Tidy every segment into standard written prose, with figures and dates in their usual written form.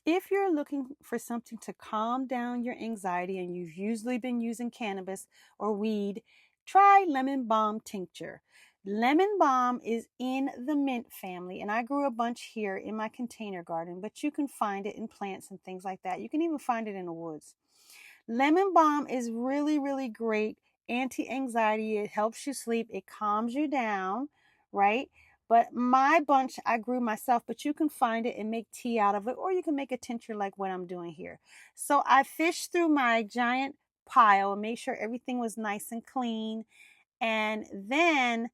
If you're looking for something to calm down your anxiety and you've usually been using cannabis or weed, try lemon balm tincture. Lemon balm is in the mint family, and I grew a bunch here in my container garden, but you can find it in plants and things like that. You can even find it in the woods. Lemon balm is really, really great anti anxiety. It helps you sleep, it calms you down, right? But my bunch I grew myself, but you can find it and make tea out of it, or you can make a tincture like what I'm doing here. So I fished through my giant pile and made sure everything was nice and clean. And then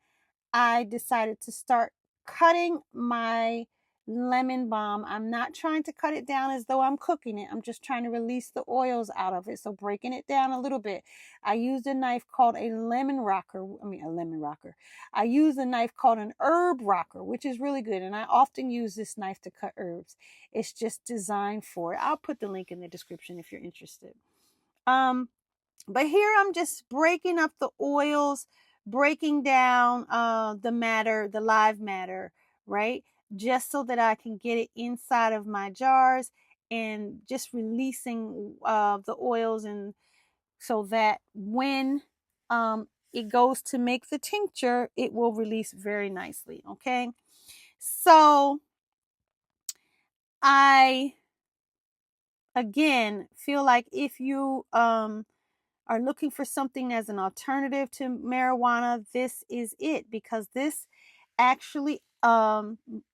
I decided to start cutting my lemon balm. I'm not trying to cut it down as though I'm cooking it. I'm just trying to release the oils out of it. So breaking it down a little bit. I used a knife called a lemon rocker. A lemon rocker. I used a knife called an herb rocker, which is really good. And I often use this knife to cut herbs. It's just designed for it. I'll put the link in the description if you're interested. Um, but here I'm just breaking up the oils, breaking down the matter, the live matter, right? Just so that I can get it inside of my jars and just releasing the oils, and so that when it goes to make the tincture, it will release very nicely. Okay. So I, again, feel like if you are looking for something as an alternative to marijuana, this is it, because this actually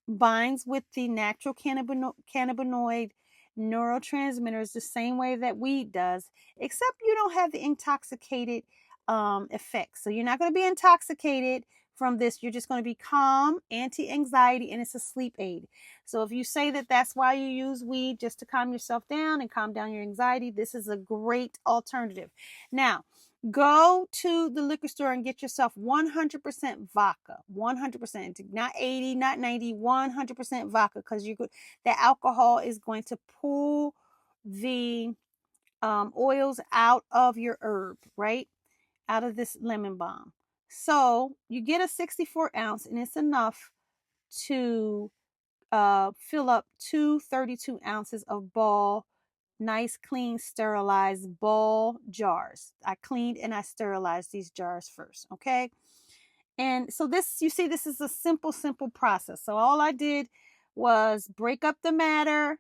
binds with the natural cannabinoid neurotransmitters the same way that weed does, except you don't have the intoxicated effects. So you're not going to be intoxicated from this. You're just going to be calm, anti-anxiety, and it's a sleep aid. So if you say that that's why you use weed, just to calm yourself down and calm down your anxiety, this is a great alternative. Now, go to the liquor store and get yourself 100% vodka. 100%, not 80, not 90, 100% vodka, because the alcohol is going to pull the oils out of your herb, right? Out of this lemon balm. So you get a 64 ounce, and it's enough to fill up two 32 ounces of Ball, nice, clean, sterilized Ball jars. I cleaned and I sterilized these jars first, okay? And so this, you see, this is a simple process. So all I did was break up the matter,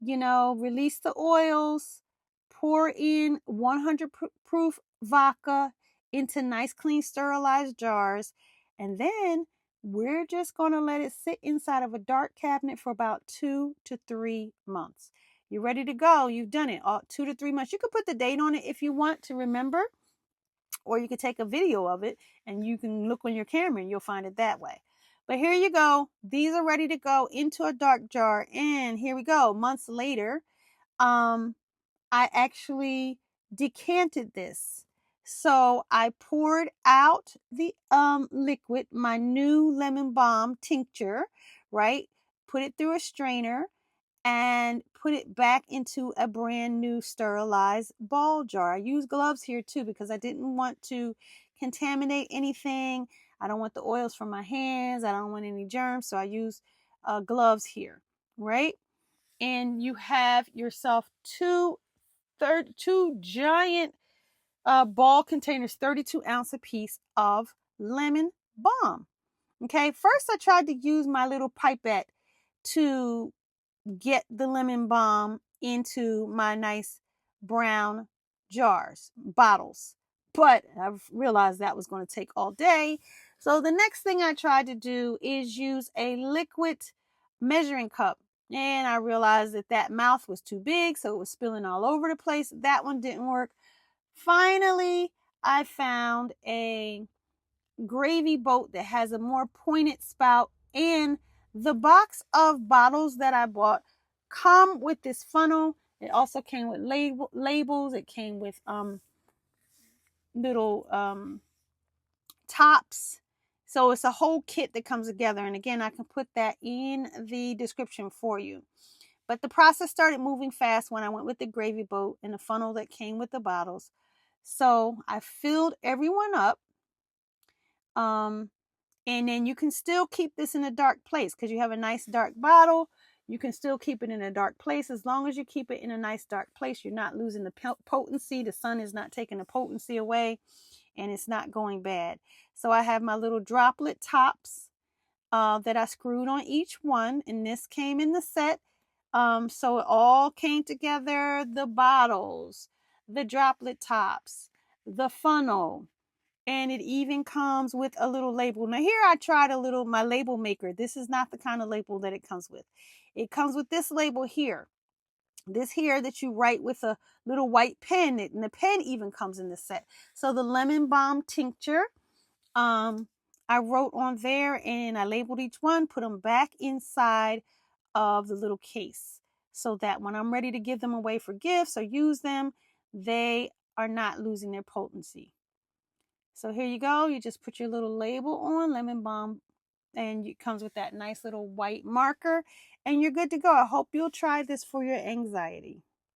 release the oils, pour in 100 proof vodka into nice, clean, sterilized jars, and then we're just going to let it sit inside of a dark cabinet for about 2 to 3 months. You're ready to go. You've done it all 2 to 3 months. You could put the date on it if you want to remember, or you could take a video of it and you can look on your camera and you'll find it that way. But here you go. These are ready to go into a dark jar. And here we go. Months later, I actually decanted this. So I poured out the liquid, my new lemon balm tincture, right? Put it through a strainer and put it back into a brand new sterilized Ball jar. I use gloves here too because I didn't want to contaminate anything. I don't want the oils from my hands. I don't want any germs. So I use gloves here, right? And you have yourself two giant Ball containers, 32 ounce a piece of lemon balm. Okay, first I tried to use my little pipette to get the lemon balm into my nice brown bottles. But I've realized that was going to take all day. So the next thing I tried to do is use a liquid measuring cup. And I realized that mouth was too big, so it was spilling all over the place. That one didn't work. Finally, I found a gravy boat that has a more pointed spout, and the box of bottles that I bought come with this funnel. It also came with labels. It came with little tops. So it's a whole kit that comes together. And again, I can put that in the description for you. But the process started moving fast when I went with the gravy boat and the funnel that came with the bottles. So I filled everyone up. And then you can still keep this in a dark place because you have a nice dark bottle. You can still keep it in a dark place. As long as you keep it in a nice dark place, you're not losing the potency. The sun is not taking the potency away, and it's not going bad. So I have my little droplet tops that I screwed on each one, and this came in the set. So it all came together, the bottles, the droplet tops, the funnel, and it even comes with a little label. Now here I tried my label maker. This is not the kind of label that it comes with. It comes with this label here. This here that you write with a little white pen, and the pen even comes in the set. So the lemon balm tincture, I wrote on there and I labeled each one, put them back inside of the little case so that when I'm ready to give them away for gifts or use them, they are not losing their potency. So here you go. You just put your little label on, lemon balm, and it comes with that nice little white marker, and you're good to go. I hope you'll try this for your anxiety.